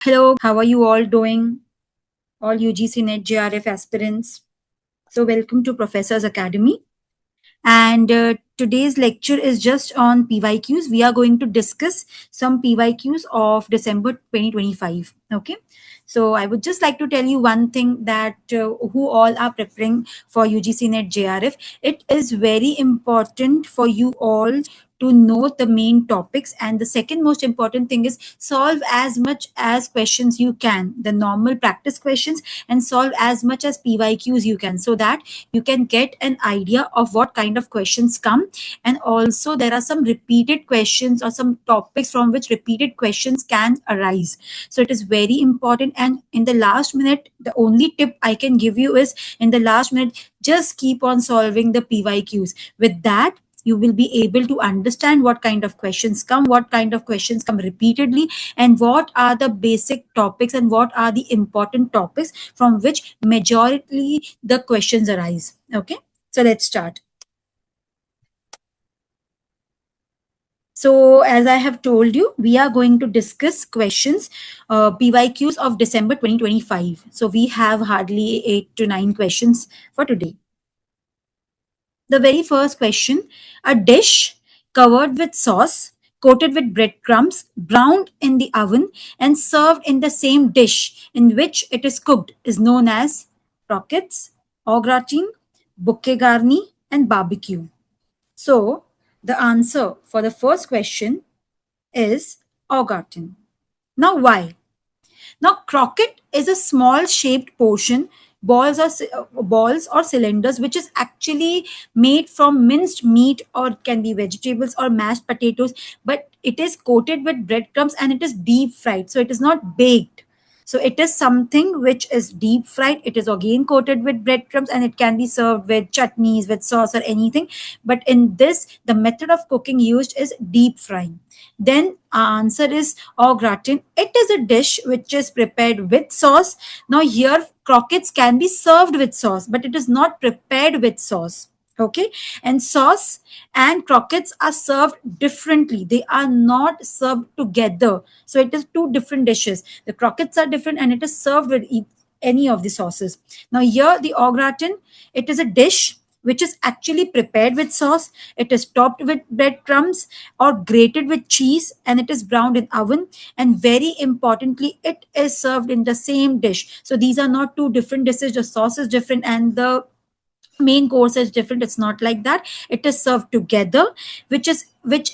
Hello, how are you all doing? All UGC NET JRF aspirants. So, welcome to Professor's Academy. And today's lecture is just on PYQs. We are going to discuss some PYQs of December 2025. Okay. So, I would just like to tell you one thing that who all are preparing for UGC NET JRF, it is very important for you all to know the main topics, and the second most important thing is solve as much as questions you can, the normal practice questions, and solve as much as PYQs you can, so that you can get an idea of what kind of questions come. And also there are some repeated questions or some topics from which repeated questions can arise. So it is very important, and in the last minute the only tip I can give you is, in the last minute, just keep on solving the PYQs. With that, you will be able to understand what kind of questions come, what kind of questions come repeatedly, and what are the basic topics and what are the important topics from which majority the questions arise. Okay, so let's start. So, as I have told you, we are going to discuss questions, PYQs of December 2025. So, we have hardly 8 to 9 questions for today. The very first question: a dish covered with sauce, coated with breadcrumbs, browned in the oven, and served in the same dish in which it is cooked is known as croquettes, au gratin, bouquet garni, and barbecue. So, the answer for the first question is au gratin. Now, why? Now, croquette is a small shaped portion, balls or cylinders, which is actually made from minced meat, or it can be vegetables or mashed potatoes, but it is coated with breadcrumbs and it is deep fried. So it is not baked. So it is something which is deep fried. It is again coated with breadcrumbs and it can be served with chutneys, with sauce, or anything. But in this, the method of cooking used is deep frying. Then our answer is au gratin. It is a dish which is prepared with sauce. Now here croquettes can be served with sauce, but it is not prepared with sauce. Okay, and sauce and croquettes are served differently. They are not served together. So it is two different dishes. The croquettes are different and it is served with any of the sauces. Now here the au gratin, it is a dish which is actually prepared with sauce. It is topped with breadcrumbs or grated with cheese, and it is browned in oven. And very importantly, it is served in the same dish. So these are not two different dishes. The sauce is different and the main course is different. It's not like that. It is served together, which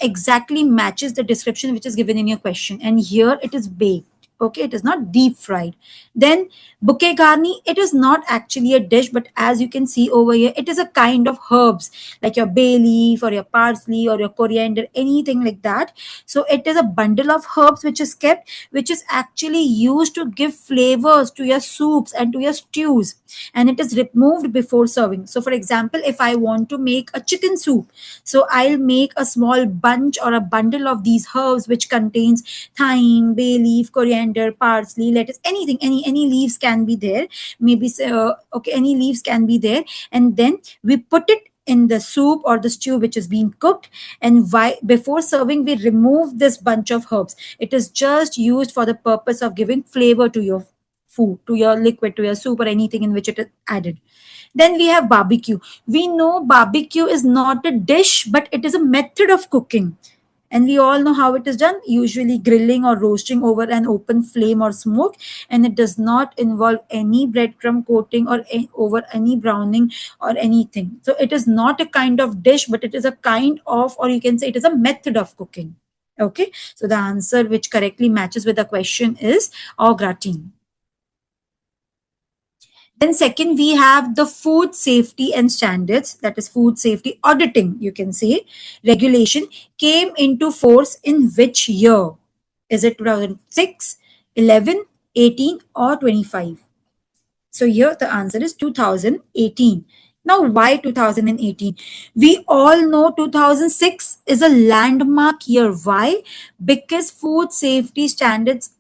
exactly matches the description which is given in your question. And here it is baked. Okay, it is not deep fried. Then bouquet garni, it is not actually a dish, but as you can see over here, it is a kind of herbs, like your bay leaf or your parsley or your coriander, anything like that. So it is a bundle of herbs which is kept, which is actually used to give flavors to your soups and to your stews, and it is removed before serving. So for example, if I want to make a chicken soup, so I'll make a small bunch or a bundle of these herbs which contains thyme, bay leaf, coriander, parsley, lettuce, anything, any leaves can be there. Maybe okay, any leaves can be there, and then we put it in the soup or the stew which is being cooked. And why, before serving, we remove this bunch of herbs. It is just used for the purpose of giving flavor to your food, to your liquid, to your soup, or anything in which it is added. Then we have barbecue. We know barbecue is not a dish, but it is a method of cooking. And we all know how it is done, usually grilling or roasting over an open flame or smoke. And it does not involve any breadcrumb coating or over any browning or anything. So it is not a kind of dish, but it is a kind of, or you can say it is a method of cooking. Okay, so the answer which correctly matches with the question is au gratin. Then second, we have the food safety and standards, that is food safety auditing, you can say, regulation came into force in which year? Is it 2006, 11, 18, or 25? So here the answer is 2018. Now, why 2018? We all know 2006 is a landmark year. Why? Because Food Safety Standards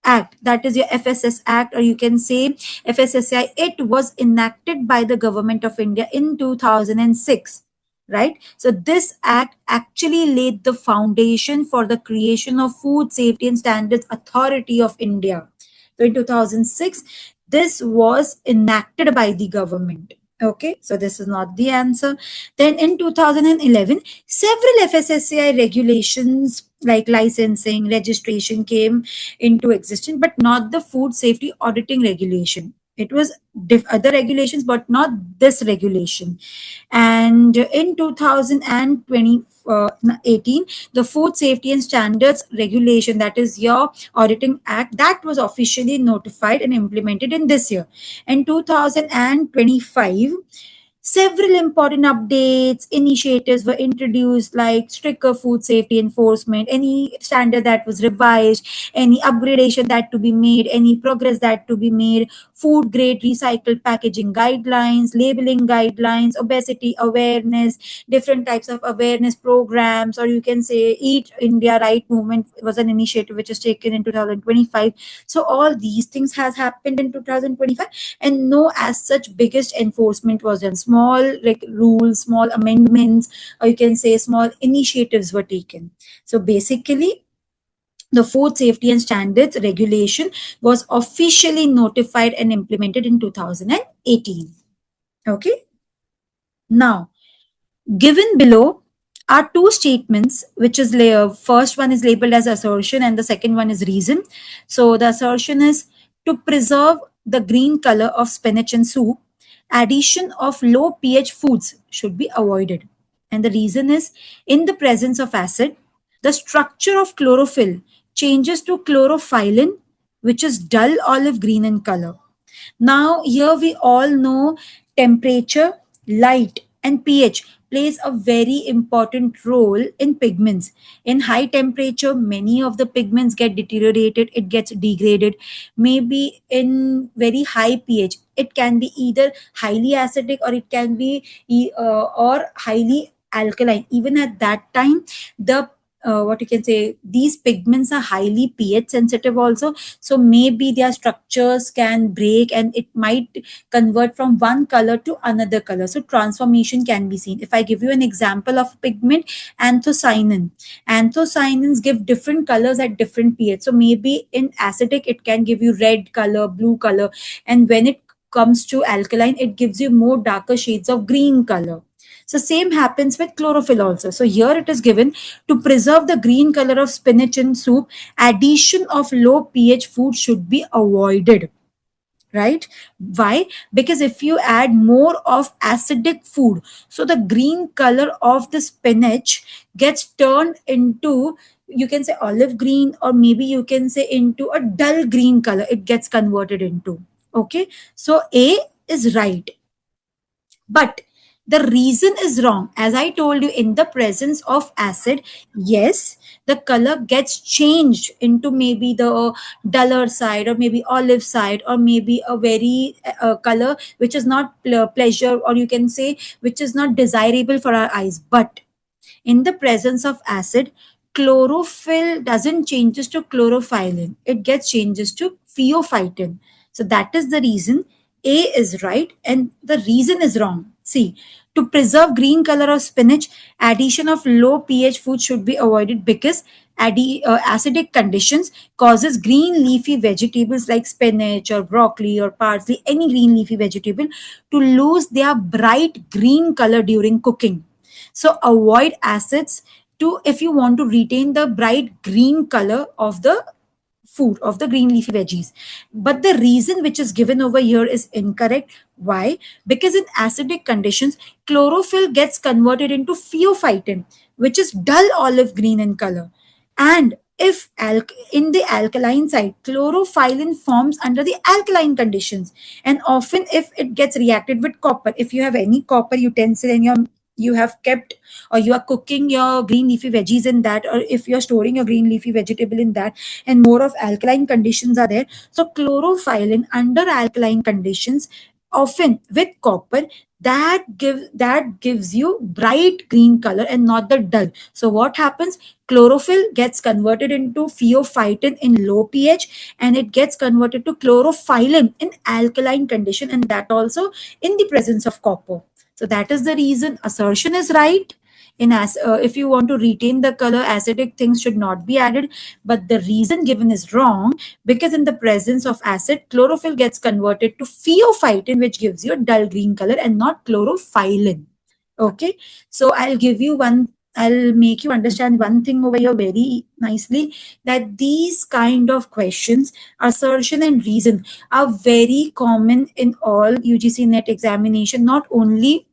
Act, that is your FSS Act, or you can say FSSAI, it was enacted by the government of India in 2006. right? So this act actually laid the foundation for the creation of Food Safety and Standards Authority of India. So in 2006, this was enacted by the government. Okay, so this is not the answer. Then in 2011, several FSSAI regulations like licensing, registration came into existence, but not the food safety auditing regulation. It was other regulations, but not this regulation. And in 2018, the Food Safety and Standards Regulation, that is your Auditing Act, that was officially notified and implemented in this year. In 2025, several important updates, initiatives were introduced, like stricter food safety enforcement, any standard that was revised, any upgradation that to be made, any progress that to be made, food grade recycled packaging guidelines, labeling guidelines, obesity awareness, different types of awareness programs, or you can say Eat India Right movement was an initiative which is taken in 2025. So all these things has happened in 2025, and no as such biggest enforcement was done. Small like rules, small amendments, or you can say small initiatives were taken. So basically, the Food Safety and Standards Regulation was officially notified and implemented in 2018. Okay. Now, given below are two statements, which is first one is labeled as assertion and the second one is reason. So the assertion is, to preserve the green color of spinach and soup, addition of low pH foods should be avoided. And the reason is, in the presence of acid, the structure of chlorophyll changes to chlorophyllin, which is dull olive green in color. Now, here we all know temperature, light, and pH plays a very important role in pigments. In high temperature, many of the pigments get deteriorated, it gets degraded. Maybe in very high pH, it can be either highly acidic or it can be or highly alkaline. Even at that time, the what you can say, these pigments are highly pH sensitive also, so maybe their structures can break and it might convert from one color to another color, so transformation can be seen. If I give you an example of pigment, anthocyanin, anthocyanins give different colors at different pH. So maybe in acidic it can give you red color, blue color, and when it comes to alkaline it gives you more darker shades of green color. So same happens with chlorophyll also. So here it is given, to preserve the green color of spinach in soup, addition of low pH food should be avoided. Right? Why? Because if you add more of acidic food, so the green color of the spinach gets turned into, you can say, olive green, or maybe you can say into a dull green color, it gets converted into. Okay, so A is right, but the reason is wrong. As I told you, in the presence of acid, yes, the color gets changed into maybe the duller side, or maybe olive side, or maybe a very color which is not pleasure, or you can say which is not desirable for our eyes. But in the presence of acid, chlorophyll doesn't changes to chlorophyllin, it gets changes to pheophytin. So that is the reason A is right and the reason is wrong. See, to preserve green color of spinach, addition of low pH food should be avoided because acidic conditions causes green leafy vegetables like spinach or broccoli or parsley, any green leafy vegetable, to lose their bright green color during cooking. So avoid acids to, if you want to retain the bright green color of the food, of the green leafy veggies. But the reason which is given over here is incorrect. Why? Because in acidic conditions, chlorophyll gets converted into pheophytin, which is dull olive green in color. And if in the alkaline side, chlorophyllin forms under the alkaline conditions, and often if it gets reacted with copper, if you have any copper utensil in your, you have kept, or you are cooking your green leafy veggies in that, or if you're storing your green leafy vegetable in that, and more of alkaline conditions are there, so chlorophyllin under alkaline conditions, often with copper, that gives you bright green color and not the dull. So what happens? Chlorophyll gets converted into pheophytin in low pH, and it gets converted to chlorophyllin in alkaline condition, and that also in the presence of copper. So that is the reason assertion is right. If you want to retain the color, acidic things should not be added. But the reason given is wrong, because in the presence of acid, chlorophyll gets converted to pheophytin, which gives you a dull green color, and not chlorophyllin. Okay, so I'll make you understand one thing over here very nicely, that these kind of questions, assertion and reason, are very common in all UGC net examination, not only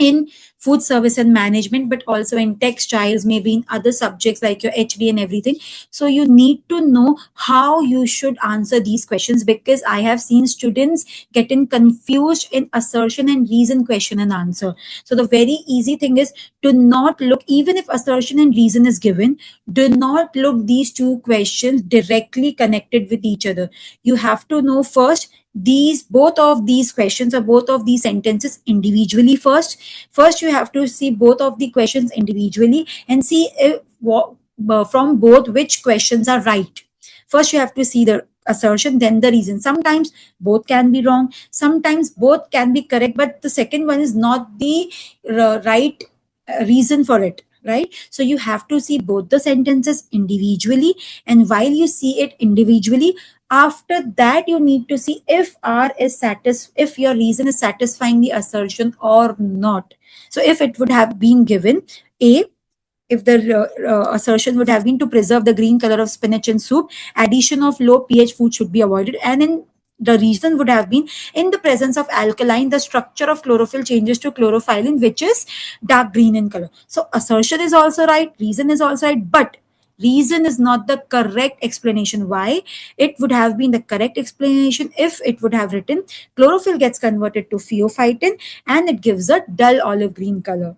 in food service and management, but also in textiles, maybe in other subjects like your HD and everything. So you need to know how you should answer these questions, because I have seen students getting confused in assertion and reason question and answer. So the very easy thing is, to not look, even if assertion and reason is given, do not look these two questions directly connected with each other. You have to know first both of these questions or both of these sentences individually first. You have to see both of the questions individually and see if from both which questions are right. First you have to see the assertion, then the reason. Sometimes both can be wrong, sometimes both can be correct, but the second one is not the right reason for it, right? So you have to see both the sentences individually, and while you see it individually, after that you need to see if your reason is satisfying the assertion or not. So if it would have been given a if the assertion would have been, to preserve the green color of spinach in soup, addition of low pH food should be avoided, and in the reason would have been, in the presence of alkaline, the structure of chlorophyll changes to chlorophyllin, which is dark green in color. So assertion is also right, reason is also right, but reason is not the correct explanation. Why? It would have been the correct explanation if it would have written chlorophyll gets converted to pheophytin and it gives a dull olive green color.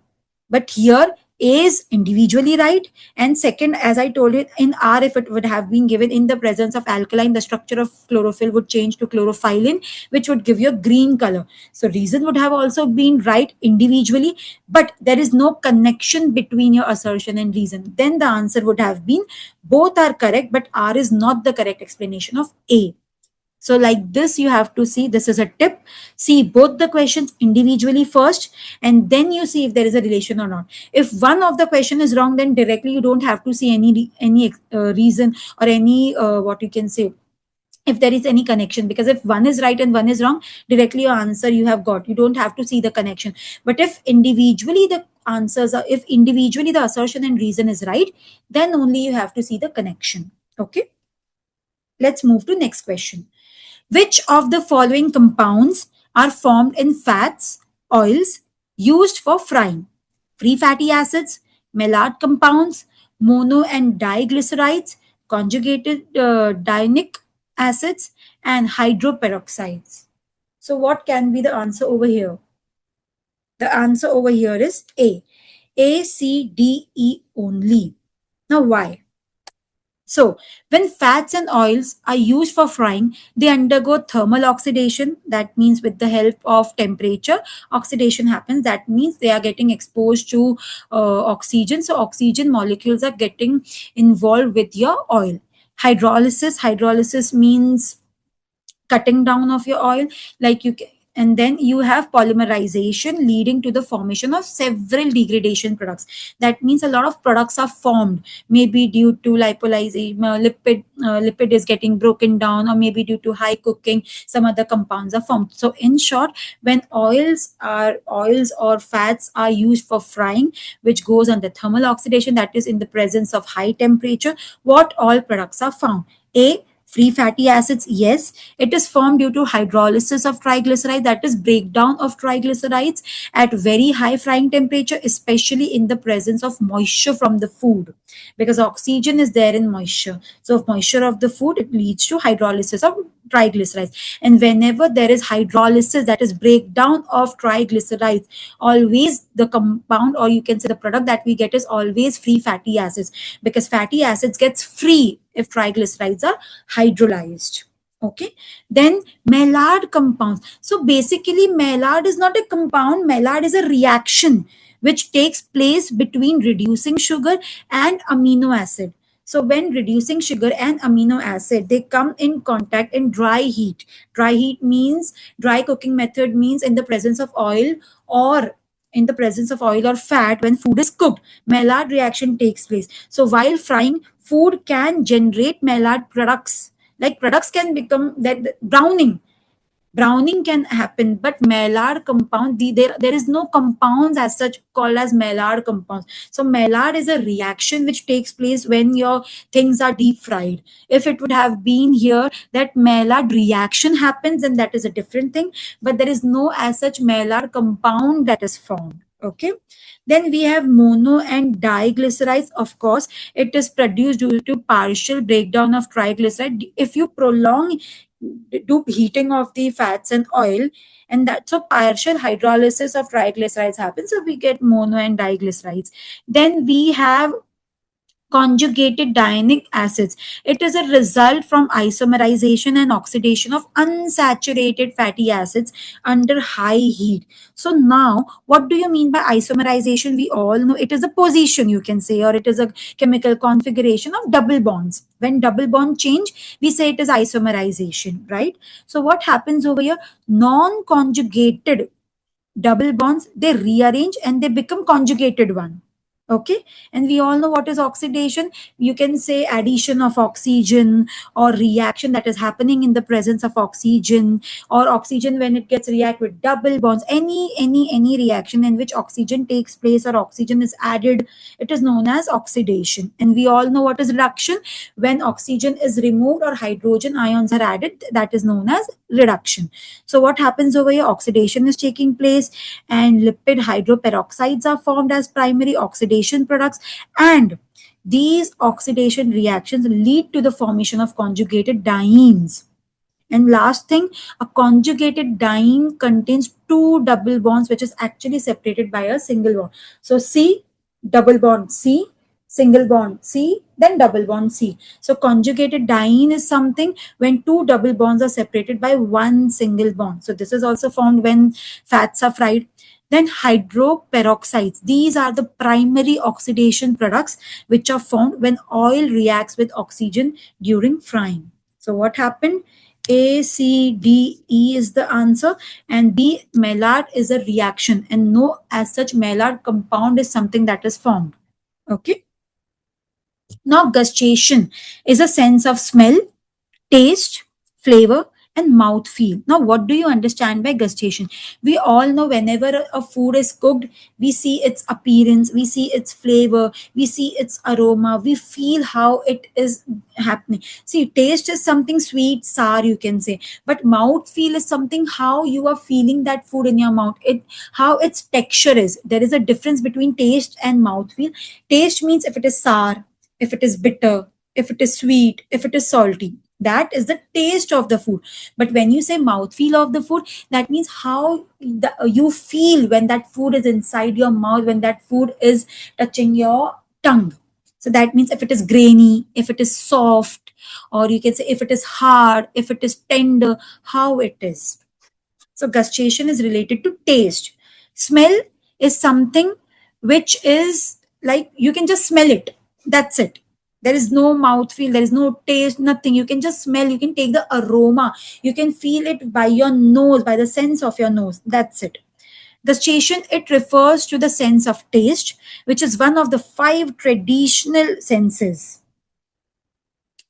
But here A is individually right. And second, as I told you, in R, if it would have been given in the presence of alkaline, the structure of chlorophyll would change to chlorophyllin, which would give you a green color. So reason would have also been right individually, but there is no connection between your assertion and reason. Then the answer would have been both are correct, but R is not the correct explanation of A. So like this, you have to see, this is a tip. See both the questions individually first, and then you see if there is a relation or not. If one of the question is wrong, then directly you don't have to see any reason or any what you can say, if there is any connection, because if one is right and one is wrong, directly your answer you have got. You don't have to see the connection. But if individually the answers are, if individually the assertion and reason is right, then only you have to see the connection. Okay, let's move to next question. Which of the following compounds are formed in fats, oils used for frying? Free fatty acids, Maillard compounds, mono and diglycerides, conjugated dianic acids, and hydroperoxides. So, what can be the answer over here? The answer over here is A. A, C, D, E only. Now, why? So, when fats and oils are used for frying, they undergo thermal oxidation. That means, with the help of temperature, oxidation happens. That means they are getting exposed to oxygen. So, oxygen molecules are getting involved with your oil. Hydrolysis means cutting down of your oil, like and then you have polymerization leading to the formation of several degradation products. That means a lot of products are formed, maybe due to lipolysis, lipid is getting broken down, or maybe due to high cooking, some other compounds are formed. So in short, when oils or fats are used for frying, which goes under thermal oxidation, that is in the presence of high temperature, what all products are found? A, free fatty acids, yes, it is formed due to hydrolysis of triglycerides, that is breakdown of triglycerides at very high frying temperature, especially in the presence of moisture from the food, because oxygen is there in moisture. So if moisture of the food, it leads to hydrolysis of triglycerides. And whenever there is hydrolysis, that is breakdown of triglycerides, always the compound, or you can say the product that we get, is always free fatty acids, because fatty acids gets free if triglycerides are hydrolyzed. Okay, then Maillard compounds. So basically, Maillard is not a compound, Maillard is a reaction which takes place between reducing sugar and amino acid. So when reducing sugar and amino acid, they come in contact in dry heat. Dry heat means, dry cooking method means in the presence of oil, or in the presence of oil or fat when food is cooked, Maillard reaction takes place. So while frying, food can generate Maillard products. Like products can become that browning can happen, but Maillard compound, there is no compounds as such called as Maillard compounds. So Maillard is a reaction which takes place when your things are deep fried. If it would have been here that Maillard reaction happens, then that is a different thing, but there is no as such Maillard compound that is formed. Okay. Then we have mono and diglycerides. Of course, it is produced due to partial breakdown of triglyceride. If you prolong do heating of the fats and oil, and that, so partial hydrolysis of triglycerides happens, so we get mono and diglycerides. Then we have conjugated dianic acids. It is a result from isomerization and oxidation of unsaturated fatty acids under high heat. So now, what do you mean by isomerization? We all know it is a position, you can say, or it is a chemical configuration of double bonds. When double bond change, we say it is isomerization, right? So what happens over here? Non-conjugated double bonds, they rearrange and they become conjugated one. Okay. And we all know what is oxidation. You can say addition of oxygen, or reaction that is happening in the presence of oxygen, or oxygen when it gets react with double bonds. Any reaction in which oxygen takes place or oxygen is added, it is known as oxidation. And we all know what is reduction. When oxygen is removed or hydrogen ions are added, that is known as reduction. So what happens over here? Oxidation is taking place, and lipid hydroperoxides are formed as primary oxidation products, and these oxidation reactions lead to the formation of conjugated dienes. And last thing, a conjugated diene contains two double bonds which is actually separated by a single bond. So C, double bond C, single bond C, then double bond C. So conjugated diene is something when two double bonds are separated by one single bond. So this is also formed when fats are fried. Then hydroperoxides. These are the primary oxidation products which are formed when oil reacts with oxygen during frying. So what happened? A, C, D, E is the answer, and B, Maillard is a reaction, and no as such Maillard compound is something that is formed. Okay. Now, gustation is a sense of smell, taste, flavor, and mouth feel. Now, what do you understand by gustation? We all know whenever a food is cooked, we see its appearance, we see its flavor, we see its aroma, we feel how it is happening. See, taste is something sweet, sour, you can say, but mouth feel is something how you are feeling that food in your mouth. It how its texture is. There is a difference between taste and mouth feel. Taste means if it is sour, if it is bitter, if it is sweet, if it is salty. That is the taste of the food. But when you say mouthfeel of the food, that means how you feel when that food is inside your mouth, when that food is touching your tongue. So that means if it is grainy, if it is soft, or you can say if it is hard, if it is tender, how it is. So gustation is related to taste. Smell is something which is like you can just smell it. That's it. There is no mouth feel, there is no taste, nothing. You can just smell, you can take the aroma, you can feel it by your nose, by the sense of your nose. That's it. Gustation, it refers to the sense of taste, which is one of the five traditional senses.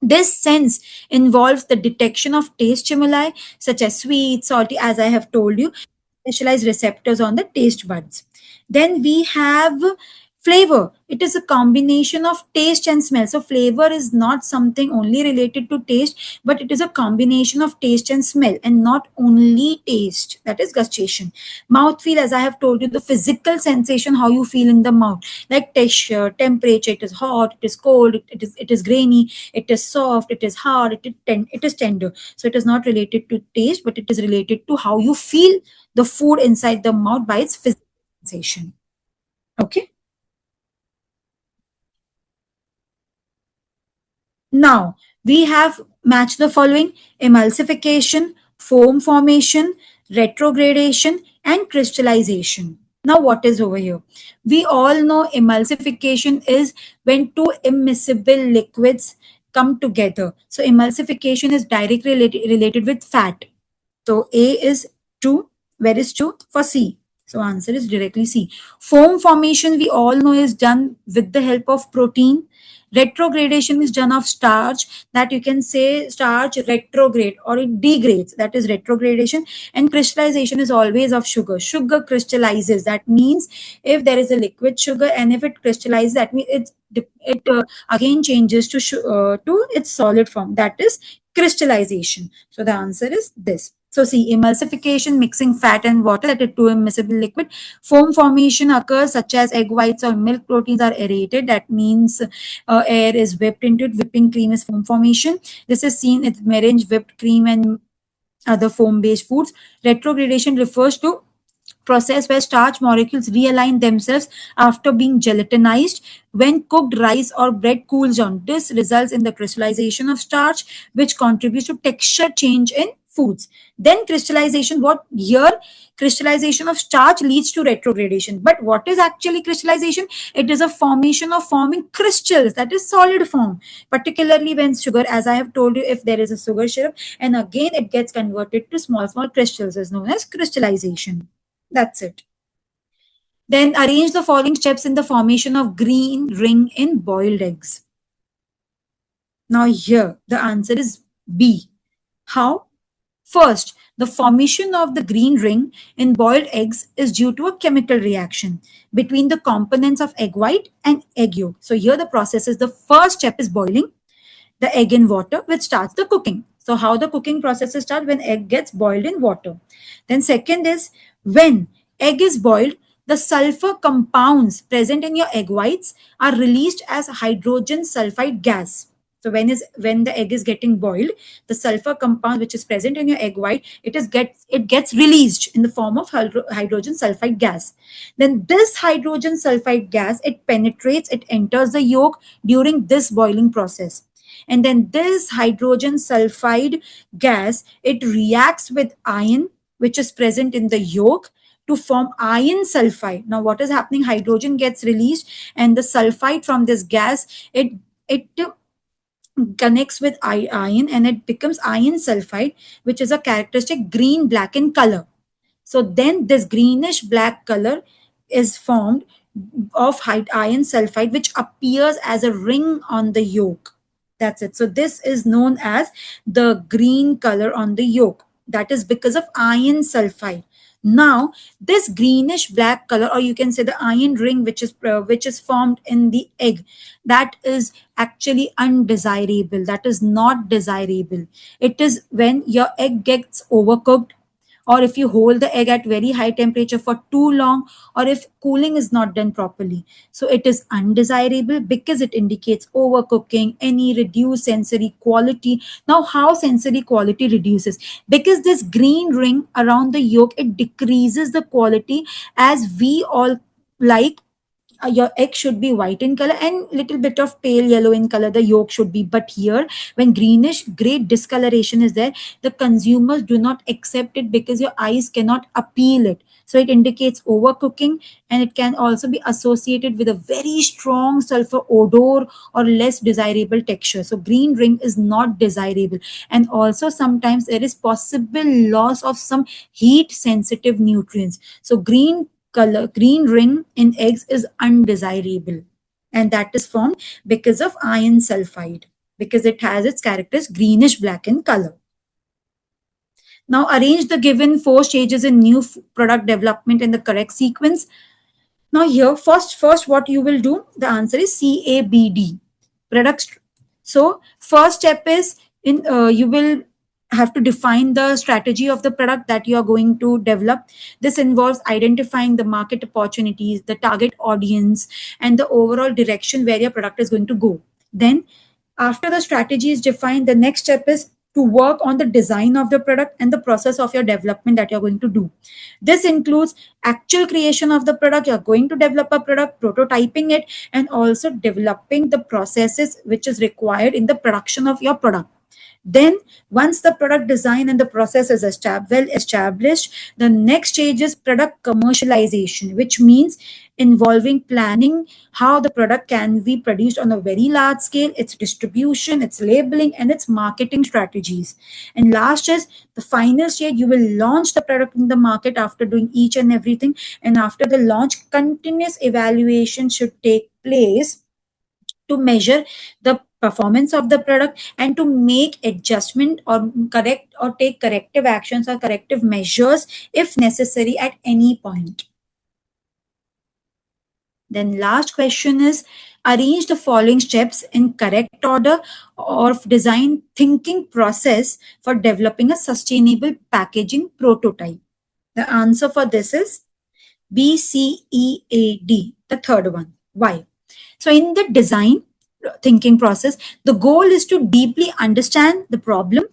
This sense involves the detection of taste stimuli such as sweet, salty, as I have told you, specialized receptors on the taste buds. Then we have flavor. It is a combination of taste and smell. So flavor is not something only related to taste, but it is a combination of taste and smell, and not only taste. That is gustation. Mouth feel, as I have told you, the physical sensation, how you feel in the mouth, like texture, temperature. It is hot, it is cold, it is grainy, it is soft, it is hard, it is tender. So it is not related to taste, but it is related to how you feel the food inside the mouth by its physical sensation. Okay. Now we have matched the following: emulsification, foam formation, retrogradation, and crystallization. Now, what is over here? We all know emulsification is when two immiscible liquids come together. So, emulsification is directly related with fat. So, A is true. Where is true? For C. So, answer is directly C. Foam formation, we all know, is done with the help of protein. Retrogradation is done of starch, that you can say starch retrograde or it degrades, that is retrogradation. And crystallization is always of sugar. Sugar crystallizes, that means if there is a liquid sugar and if it crystallizes, that means it again changes to its solid form, that is crystallization. So the answer is this. So see, emulsification, mixing fat and water that is two immiscible liquid. Foam formation occurs such as egg whites or milk proteins are aerated. That means air is whipped into it. Whipping cream is foam formation. This is seen in merengue, whipped cream, and other foam-based foods. Retrogradation refers to process where starch molecules realign themselves after being gelatinized. When cooked rice or bread cools down, this results in the crystallization of starch, which contributes to texture change in foods. Then crystallization, what here? Crystallization of starch leads to retrogradation. But what is actually crystallization? It is a formation of forming crystals, that is solid form, particularly when sugar, as I have told you, if there is a sugar syrup and again it gets converted to small crystals, is known as crystallization. That's it. Then arrange the following steps in the formation of green ring in boiled eggs. Now here the answer is B. How? First, the formation of the green ring in boiled eggs is due to a chemical reaction between the components of egg white and egg yolk. So here the process is, the first step is boiling the egg in water, which starts the cooking. So how the cooking process starts? When egg gets boiled in water. Then second is, when egg is boiled, the sulfur compounds present in your egg whites are released as hydrogen sulfide gas. So when the egg is getting boiled, the sulfur compound which is present in your egg white, it gets released in the form of hydrogen sulfide gas. Then this hydrogen sulfide gas, it penetrates, it enters the yolk during this boiling process. And then this hydrogen sulfide gas, it reacts with iron which is present in the yolk to form iron sulfide. Now what is happening? Hydrogen gets released and the sulfide from this gas, it connects with iron and it becomes iron sulfide, which is a characteristic green black in color. So then this greenish black color is formed of iron sulfide, which appears as a ring on the yolk. That's it. So this is known as the green color on the yolk. That is because of iron sulfide. Now this greenish black color, or you can say the iron ring which is formed in the egg, that is actually undesirable. That is not desirable. It is when your egg gets overcooked, or if you hold the egg at very high temperature for too long, or if cooling is not done properly. So it is undesirable because it indicates overcooking, any reduced sensory quality. Now how sensory quality reduces? Because this green ring around the yolk, it decreases the quality, as we all like your egg should be white in color and little bit of pale yellow in color the yolk should be. But here, when greenish gray discoloration is there, the consumers do not accept it because your eyes cannot appeal it. So it indicates overcooking, and it can also be associated with a very strong sulfur odor or less desirable texture. So green ring is not desirable. And also sometimes there is possible loss of some heat sensitive nutrients. So green ring in eggs is undesirable, and that is formed because of iron sulfide, because it has its characters greenish black in color. Now arrange the given four stages in new product development in the correct sequence. Now here, first what you will do, the answer is CABD. Products. So first step is, you will have to define the strategy of the product that you are going to develop. This involves identifying the market opportunities, the target audience, and the overall direction where your product is going to go. Then after the strategy is defined, the next step is to work on the design of the product and the process of your development that you're going to do. This includes actual creation of the product. You're going to develop a product, prototyping it, and also developing the processes which is required in the production of your product. Then once the product design and the process is well established, the next stage is product commercialization, which means involving planning how the product can be produced on a very large scale, its distribution, its labeling, and its marketing strategies. And last is the final stage. You will launch the product in the market after doing each and everything. And after the launch, continuous evaluation should take place to measure the performance of the product and to make adjustment or correct or take corrective actions or corrective measures if necessary at any point. Then last question is, arrange the following steps in correct order of design thinking process for developing a sustainable packaging prototype. The answer for this is BCEAD, the third one. Why? So in the design thinking process, the goal is to deeply understand the problem,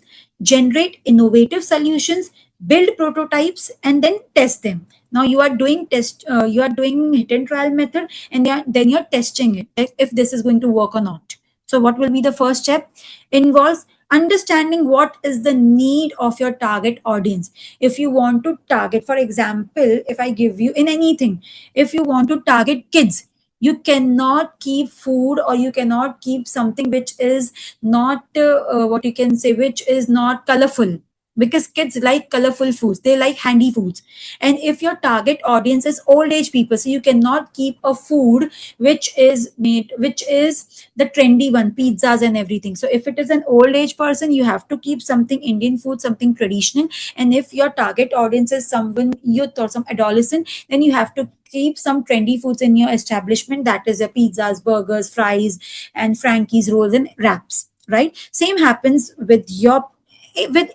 generate innovative solutions, build prototypes, and then test them. Now you are doing you are doing hit and trial method, and then you're testing it if this is going to work or not. So what will be the first step? Involves understanding what is the need of your target audience. If you want to target, for example, if I give you in anything, if you want to target kids, you cannot keep food or you cannot keep something which is not what you can say, which is not colorful, because kids like colorful foods, they like handy foods. And if your target audience is old age people, so you cannot keep a food which is the trendy one, pizzas and everything. So if it is an old age person, you have to keep something Indian food, something traditional. And if your target audience is someone youth or some adolescent, then you have to keep some trendy foods in your establishment, that is pizzas, burgers, fries, and Frankie's rolls and wraps, right? Same happens with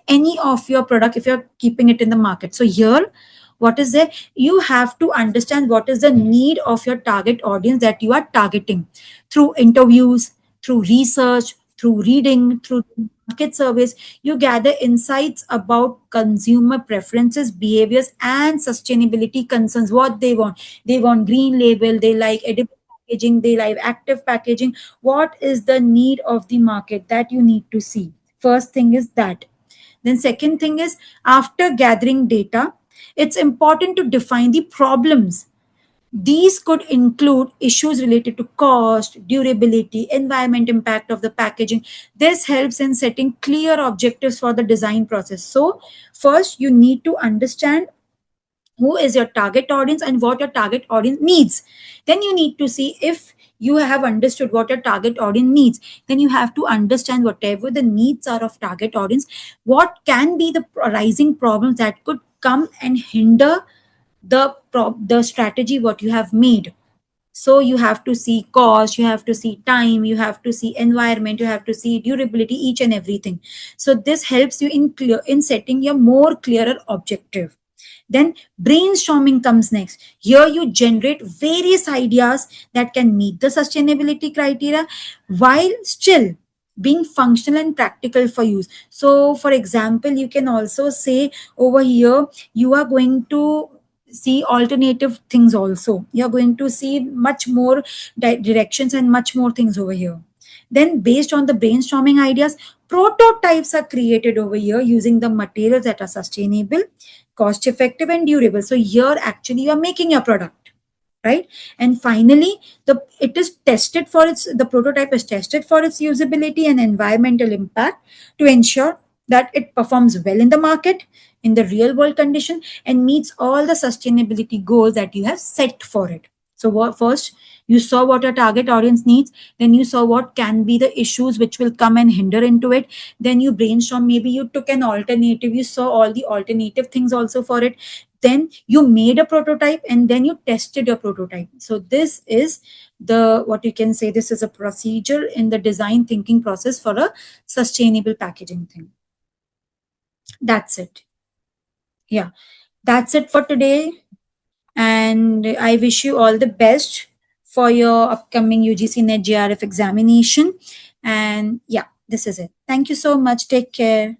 any of your product if you're keeping it in the market. So here, what is there? You have to understand what is the need of your target audience that you are targeting through interviews, through research, through reading, through market surveys. You gather insights about consumer preferences, behaviors, and sustainability concerns. What they want green label, they like edible packaging, they like active packaging. What is the need of the market that you need to see? First thing is that. Then second thing is, after gathering data, it's important to define the problems. These could include issues related to cost, durability, environment impact of the packaging. This helps in setting clear objectives for the design process. So first you need to understand who is your target audience and what your target audience needs. Then you need to see, if you have understood what your target audience needs, then you have to understand whatever the needs are of target audience, what can be the arising problems that could come and hinder the strategy what you have made. So you have to see cost, you have to see time, you have to see environment, you have to see durability, each and everything. So this helps you in setting your more clearer objective. Then brainstorming comes next. Here you generate various ideas that can meet the sustainability criteria while still being functional and practical for use. So for example, you can also say over here, you are going to see alternative things also. You're going to see much more directions and much more things over here. Then based on the brainstorming ideas, prototypes are created over here using the materials that are sustainable, cost effective, and durable. So here actually you are making your product, right? And finally, the prototype is tested for its usability and environmental impact to ensure that it performs well in the market, in the real world condition, and meets all the sustainability goals that you have set for it. So first you saw what your target audience needs, then you saw what can be the issues which will come and hinder into it, then you brainstorm, maybe you took an alternative, you saw all the alternative things also for it, then you made a prototype, and then you tested your prototype. So this is the, what you can say, this is a procedure in the design thinking process for a sustainable packaging thing. That's it. Yeah, that's it for today. And I wish you all the best for your upcoming UGC NET JRF examination. And yeah, this is it. Thank you so much. Take care.